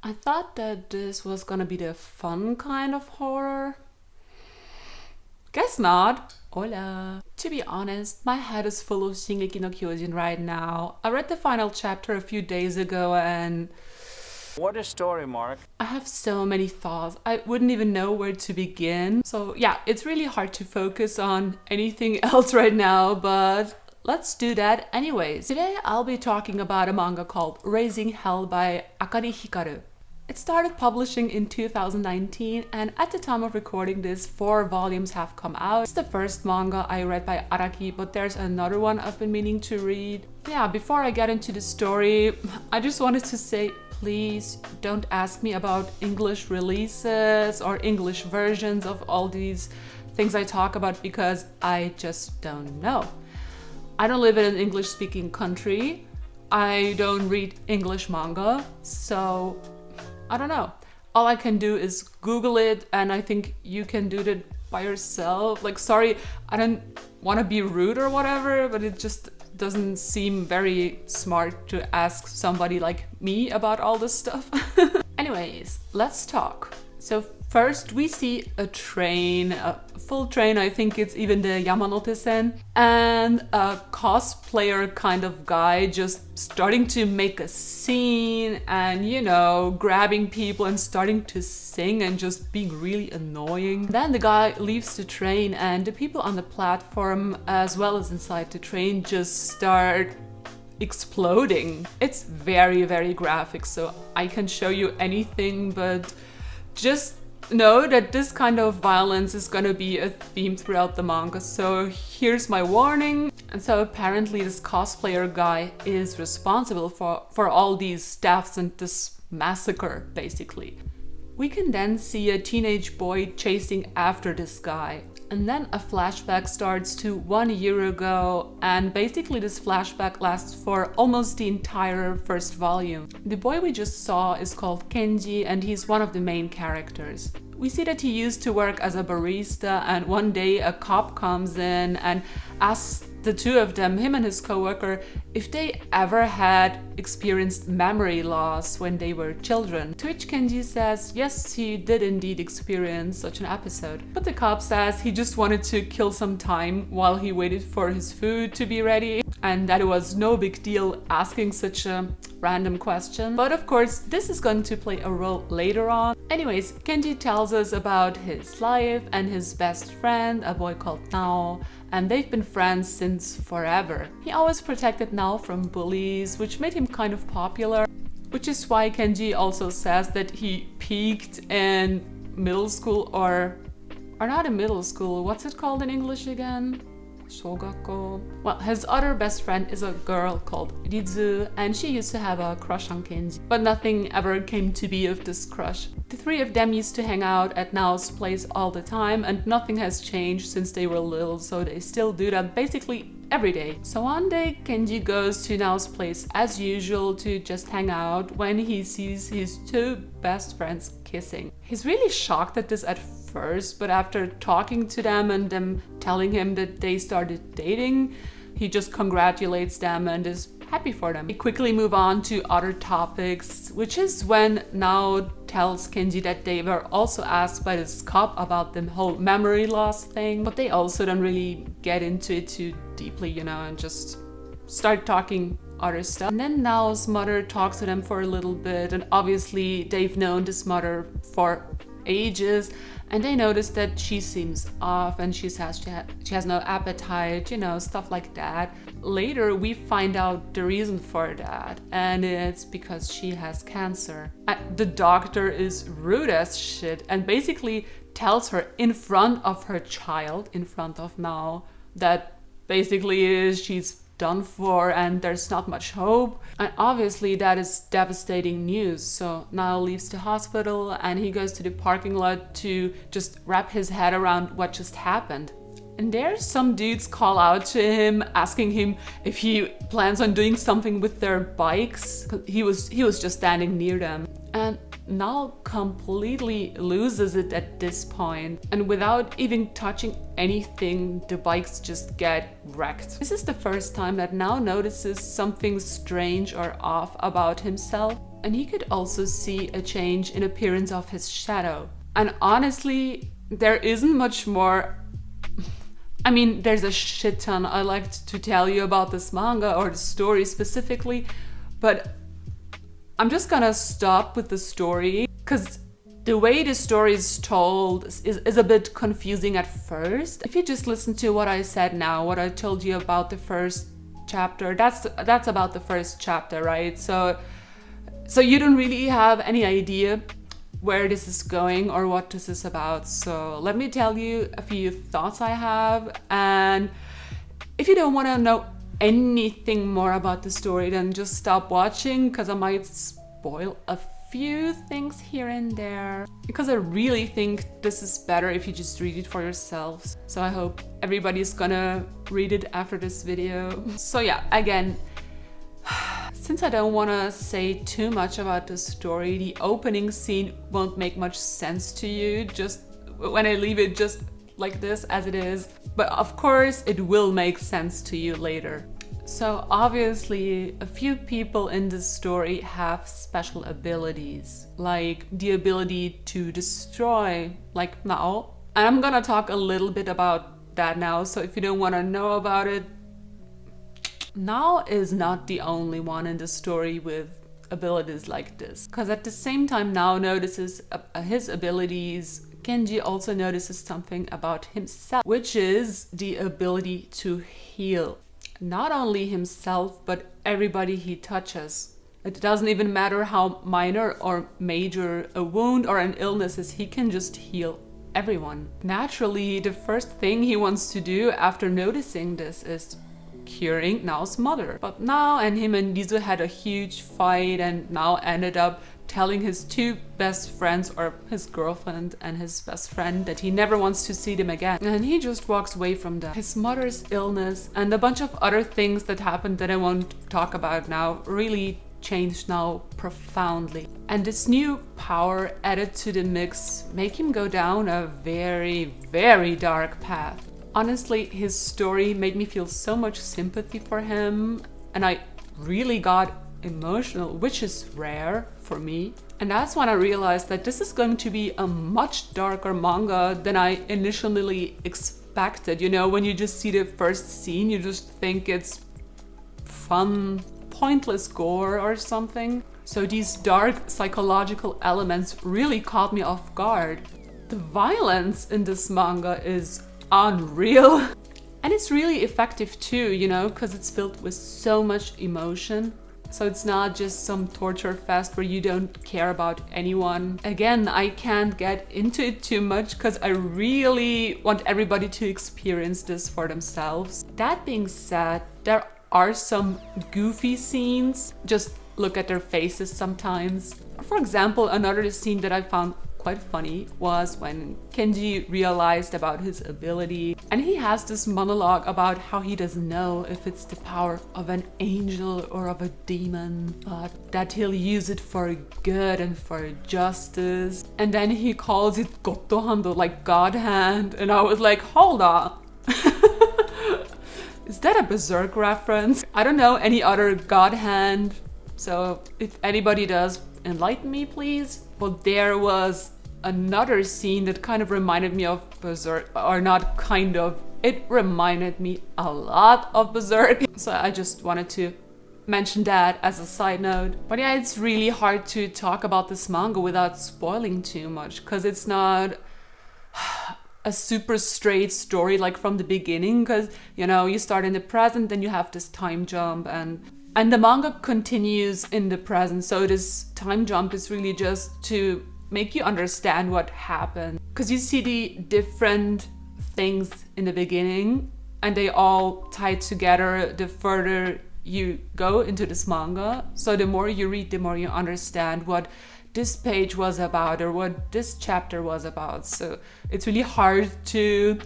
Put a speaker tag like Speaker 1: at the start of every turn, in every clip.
Speaker 1: I thought that this was gonna be the fun kind of horror. Guess not. Hola. To be honest, my head is full of Shingeki no Kyojin right now. I read the final chapter a few days ago and
Speaker 2: What a story, Mark.
Speaker 1: I have so many thoughts. I wouldn't even know where to begin. So yeah, it's really hard to focus on anything else right now, but let's do that anyways. Today I'll be talking about a manga called Raising Hell by Akane Hikaru. It started publishing in 2019 and at the time of recording this, 4 volumes have come out. It's the first manga I read by Araki, but there's another one I've been meaning to read. Yeah, before I get into the story, I just wanted to say please don't ask me about English releases or English versions of all these things I talk about because I just don't know. I don't live in an English speaking country. I don't read English manga, so I don't know. All I can do is Google it, and I think you can do that by yourself. Like, sorry, I don't want to be rude or whatever, but it just doesn't seem very smart to ask somebody like me about all this stuff. Anyways, let's talk. So first we see a train, a full train, I think it's even the Yamanote-sen, and a cosplayer kind of guy just starting to make a scene and, you know, grabbing people and starting to sing and just being really annoying. Then the guy leaves the train and the people on the platform as well as inside the train just start exploding. It's very, very graphic, so I can show you anything, but just know that this kind of violence is gonna be a theme throughout the manga, so here's my warning. And so apparently this cosplayer guy is responsible for all these deaths and this massacre, basically. We can then see a teenage boy chasing after this guy. And then a flashback starts to 1 year ago, and basically this flashback lasts for almost the entire first volume. The boy we just saw is called Kenji, and he's one of the main characters. We see that he used to work as a barista, and one day a cop comes in and asks the two of them, him and his coworker, if they ever had experienced memory loss when they were children. To which Kenji says yes, he did indeed experience such an episode. But the cop says he just wanted to kill some time while he waited for his food to be ready, and that it was no big deal asking such a random question. But of course, this is going to play a role later on. Anyways, Kenji tells us about his life and his best friend, a boy called Nao, and they've been friends since forever. He always protected Nao from bullies, which made him kind of popular, which is why Kenji also says that he peaked in middle school or not in middle school, what's it called in English again? Shogakko. Well, his other best friend is a girl called Rizu, and she used to have a crush on Kenji, but nothing ever came to be of this crush. The 3 of them used to hang out at Nao's place all the time, and nothing has changed since they were little, so they still do that basically every day. So one day Kenji goes to Nao's place as usual to just hang out when he sees his 2 best friends kissing. He's really shocked at this at first, but after talking to them and them telling him that they started dating, he just congratulates them and is happy for them. We quickly move on to other topics, which is when Nao tells Kenji that they were also asked by this cop about the whole memory loss thing, but they also don't really get into it too deeply, you know, and just start talking other stuff. And then Nao's mother talks to them for a little bit, and obviously they've known this mother for ages, and they notice that she seems off and she says she has no appetite, you know, stuff like that. Later we find out the reason for that, and it's because she has cancer. The doctor is rude as shit and basically tells her in front of her child, in front of Nao, that basically she's done for and there's not much hope. And obviously that is devastating news. So Nao leaves the hospital and he goes to the parking lot to just wrap his head around what just happened. And there some dudes call out to him, asking him if he plans on doing something with their bikes. He was just standing near them. And Nao completely loses it at this point, and without even touching anything, the bikes just get wrecked. This is the first time that Nao notices something strange or off about himself. And he could also see a change in appearance of his shadow. And honestly, there isn't much more. I mean, there's a shit ton I like to tell you about this manga or the story specifically, but I'm just gonna stop with the story because the way the story is told is a bit confusing at first. If you just listen to what I said now, what I told you about the first chapter, that's about the first chapter, right? So you don't really have any idea where this is going or what this is about. So let me tell you a few thoughts I have, and if you don't want to know anything more about the story, then just stop watching because I might spoil a few things here and there, because I really think this is better if you just read it for yourselves. So I hope everybody's gonna read it after this video. So yeah, again, since I don't want to say too much about the story, the opening scene won't make much sense to you just when I leave it just like this as it is. But of course, it will make sense to you later. So obviously, a few people in this story have special abilities, like the ability to destroy, like Nao. And I'm gonna talk a little bit about that now, so if you don't want to know about it, Nao is not the only one in the story with abilities like this. Because at the same time Nao notices his abilities, Kenji also notices something about himself, which is the ability to heal. Not only himself, but everybody he touches. It doesn't even matter how minor or major a wound or an illness is, he can just heal everyone. Naturally, the first thing he wants to do after noticing this is curing Nao's mother. But Nao and him and Lizu had a huge fight, and Nao ended up telling his two best friends, or his girlfriend and his best friend, that he never wants to see them again. And he just walks away from them. His mother's illness and a bunch of other things that happened that I won't talk about now really changed Nao profoundly. And this new power added to the mix make him go down a very, very dark path. Honestly, his story made me feel so much sympathy for him, and I really got emotional, which is rare for me. And that's when I realized that this is going to be a much darker manga than I initially expected. You know, when you just see the first scene, you just think it's fun, pointless gore or something. So these dark psychological elements really caught me off guard. The violence in this manga is unreal. And it's really effective too, you know, because it's filled with so much emotion. So it's not just some torture fest where you don't care about anyone. Again, I can't get into it too much because I really want everybody to experience this for themselves. That being said, there are some goofy scenes. Just look at their faces sometimes. For example, another scene that I found quite funny was when Kenji realized about his ability, and he has this monologue about how he doesn't know if it's the power of an angel or of a demon, but that he'll use it for good and for justice. And then he calls it Gottohando, like God hand, and I was like, hold on. Is that a Berserk reference? I don't know any other God hand, so if anybody does, enlighten me please. But there was another scene that kind of reminded me of Berserk, or not kind of, it reminded me a lot of Berserk. So I just wanted to mention that as a side note. But yeah, it's really hard to talk about this manga without spoiling too much, because it's not a super straight story like from the beginning, because you know, you start in the present, then you have this time jump, and the manga continues in the present. So this time jump is really just to make you understand what happened, because you see the different things in the beginning and they all tie together the further you go into this manga. So the more you read, the more you understand what this page was about or what this chapter was about. So it's really hard to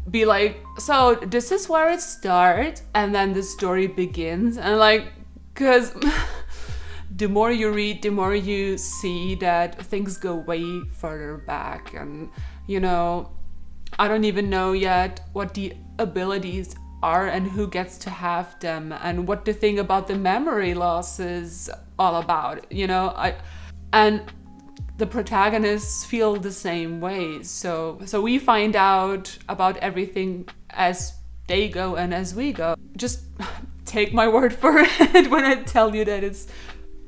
Speaker 1: be like, so this is where it starts and then the story begins, and like, because the more you read, the more you see that things go way further back. And you know, I don't even know yet what the abilities are and who gets to have them, and what the thing about the memory loss is all about, you know. And the protagonists feel the same way. So we find out about everything as they go and as we go. Just take my word for it when I tell you that it's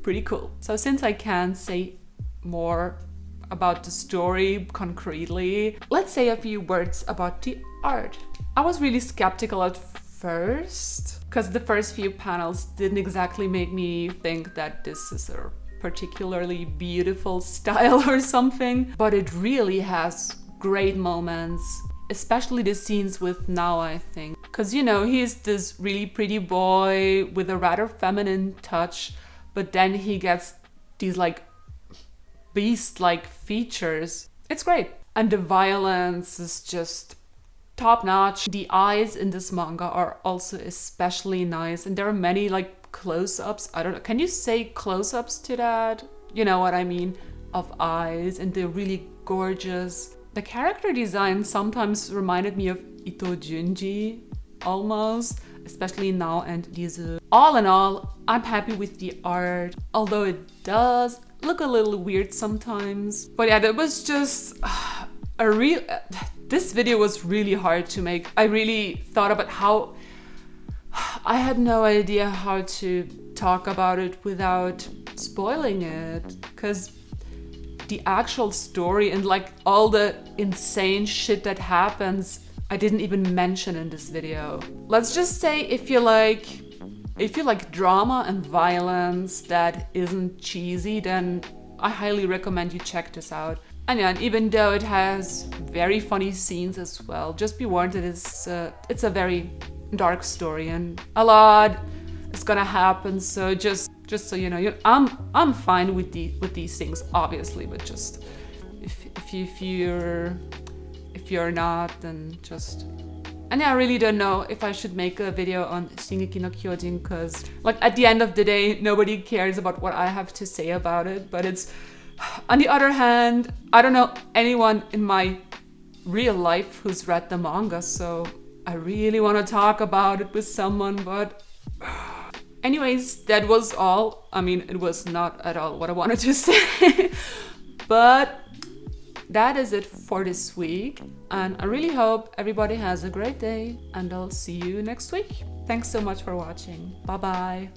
Speaker 1: pretty cool. So since I can't say more about the story concretely, let's say a few words about the art. I was really skeptical at first because the first few panels didn't exactly make me think that this is a particularly beautiful style or something, but it really has great moments, especially the scenes with Now, I think. Because, you know, he's this really pretty boy with a rather feminine touch, but then he gets these like beast-like features. It's great. And the violence is just top-notch. The eyes in this manga are also especially nice, and there are many like close-ups. I don't know, can you say close-ups to that? You know what I mean? Of eyes, and they're really gorgeous. The character design sometimes reminded me of Ito Junji, almost, especially Now and Lizu. All in all, I'm happy with the art, although it does look a little weird sometimes. But yeah, that was just a real... This video was really hard to make. I really thought about how... I had no idea how to talk about it without spoiling it, because the actual story and like all the insane shit that happens, I didn't even mention in this video. Let's just say if you like drama and violence that isn't cheesy, then I highly recommend you check this out. And yeah, and even though it has very funny scenes as well, just be warned that it's a very dark story and a lot is gonna happen. So just so you know, I'm fine with these things, obviously, but just if you're not, then just... And yeah, I really don't know if I should make a video on Shingeki no Kyojin, because like at the end of the day, nobody cares about what I have to say about it. But it's, on the other hand, I don't know anyone in my real life who's read the manga, so I really want to talk about it with someone, but... Anyways, that was all. I mean, it was not at all what I wanted to say, but that is it for this week. And I really hope everybody has a great day, and I'll see you next week. Thanks so much for watching. Bye bye.